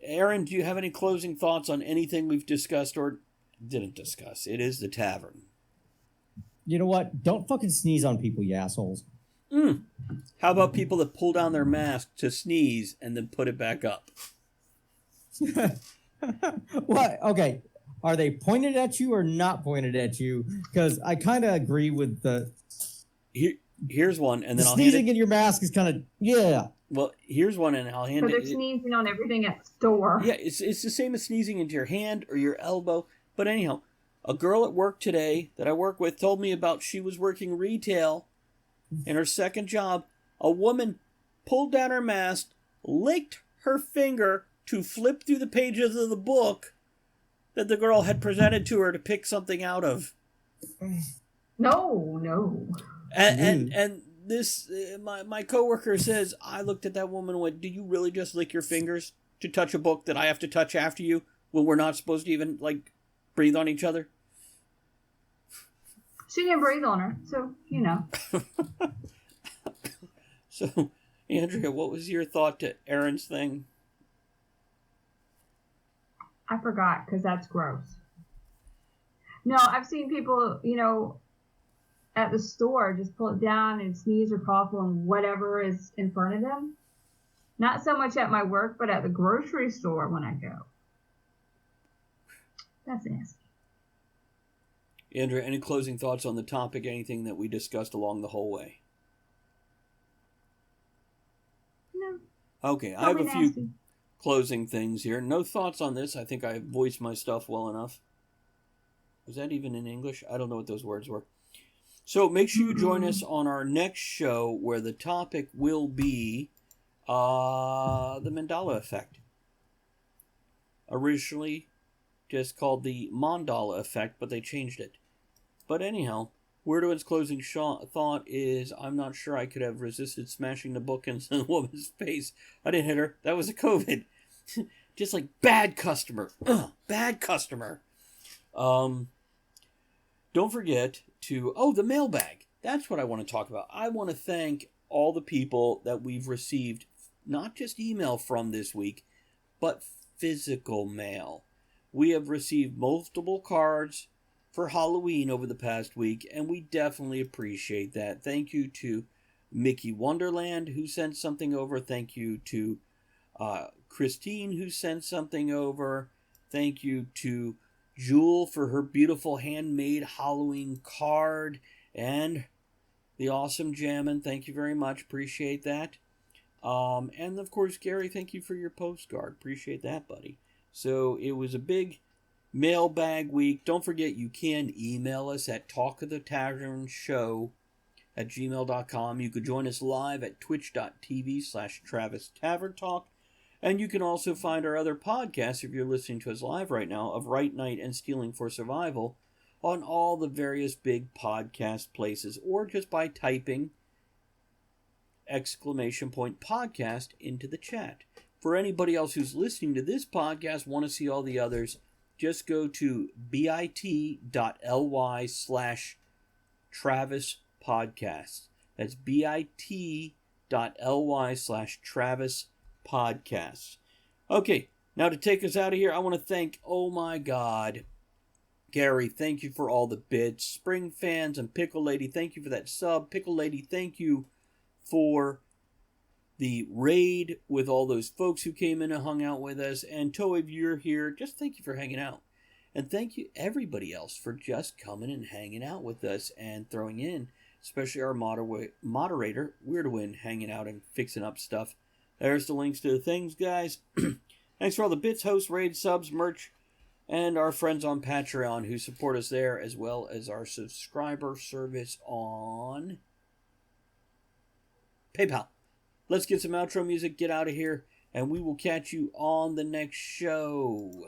Aaron, do you have any closing thoughts on anything we've discussed or didn't discuss? It is the tavern. You know what? Don't fucking sneeze on people, you assholes. How about people that pull down their mask to sneeze and then put it back up? What? Okay. Are they pointed at you or not pointed at you? Because I kind of agree with the... Here's one, and then I'll sneezing in your mask is kind of... Yeah. Well, here's one, and I'll hand it... They're sneezing on everything at the store. Yeah, it's the same as sneezing into your hand or your elbow. But anyhow, a girl at work today that I work with told me about she was working retail in her second job. A woman pulled down her mask, licked her finger to flip through the pages of the book that the girl had presented to her to pick something out of. No. And this, my coworker says, I looked at that woman and went, "Do you really just lick your fingers to touch a book that I have to touch after you when we're not supposed to even breathe on each other?" She didn't breathe on her, so you know. So, Andrea, what was your thought to Aaron's thing? I forgot, because that's gross. No, I've seen people, at the store just pull it down and sneeze or cough on whatever is in front of them. Not so much at my work, but at the grocery store when I go. That's nasty. Andrea, any closing thoughts on the topic? Anything that we discussed along the whole way? No. Okay, I have a few closing things here. No thoughts on this. I think I voiced my stuff well enough. Was that even in English? I don't know what those words were. So make sure you join us on our next show where the topic will be the Mandela effect. Originally just called the Mandala effect, but they changed it. But anyhow, Weirdoin's closing thought is, I'm not sure I could have resisted smashing the book into the woman's face. I didn't hit her. That was a COVID. Just bad customer. Ugh, bad customer. Don't forget to... Oh, the mailbag. That's what I want to talk about. I want to thank all the people that we've received, not just email from this week, but physical mail. We have received multiple cards for Halloween over the past week, and we definitely appreciate that. Thank you to Mickey Wonderland, who sent something over. Thank you to Christine, who sent something over. Thank you to Jewel for her beautiful handmade Halloween card, and the awesome Jammin'. Thank you very much. Appreciate that. And of course, Gary, thank you for your postcard. Appreciate that, buddy. So it was a big mailbag week. Don't forget, you can email us at talkoftheTavernShow@gmail.com. You could join us live at twitch.tv/Travis Tavern Talk. And you can also find our other podcasts, if you're listening to us live right now, of Right Night and Stealing for Survival, on all the various big podcast places, or just by typing !podcast into the chat. For anybody else who's listening to this podcast, want to see all the others, just go to bit.ly/Travis Podcasts. That's bit.ly/Travis Podcasts. Okay, now to take us out of here, I want to thank, oh my God, Gary, thank you for all the bits. Spring Fans and Pickle Lady, thank you for that sub. Pickle Lady, thank you for the raid with all those folks who came in and hung out with us. And Toe, if you're here, just thank you for hanging out. And thank you everybody else for just coming and hanging out with us and throwing in, especially our moderator, Weirdoin, hanging out and fixing up stuff. There's the links to the things, guys. Thanks for all the bits, hosts, raids, subs, merch, and our friends on Patreon who support us there, as well as our subscriber service on PayPal. Let's get some outro music, get out of here, and we will catch you on the next show.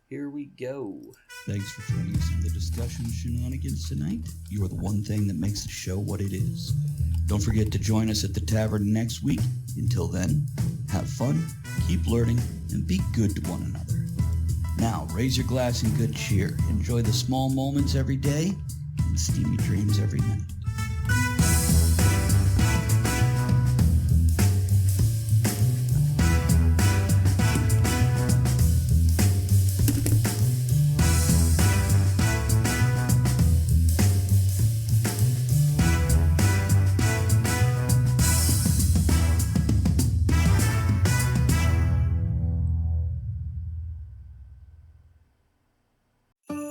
Here we go. Thanks for joining us in the discussion shenanigans tonight. You are the one thing that makes the show what it is. Don't forget to join us at the tavern next week. Until then, have fun, keep learning, and be good to one another. Now, raise your glass in good cheer. Enjoy the small moments every day and steamy dreams every night.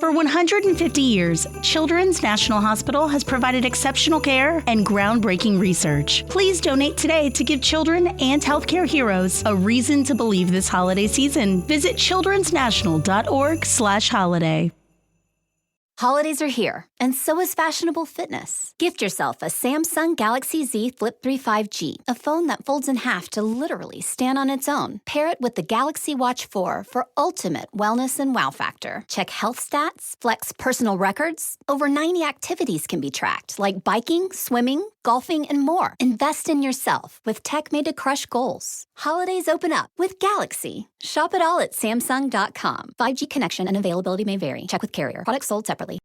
For 150 years, Children's National Hospital has provided exceptional care and groundbreaking research. Please donate today to give children and healthcare heroes a reason to believe this holiday season. Visit childrensnational.org/holiday. Holidays are here, and so is fashionable fitness. Gift yourself a Samsung Galaxy Z Flip 3 5G, a phone that folds in half to literally stand on its own. Pair it with the Galaxy Watch 4 for ultimate wellness and wow factor. Check health stats, flex personal records. Over 90 activities can be tracked, like biking, swimming, golfing, and more. Invest in yourself with tech made to crush goals. Holidays open up with Galaxy. Shop it all at Samsung.com. 5G connection and availability may vary. Check with carrier. Products sold separately.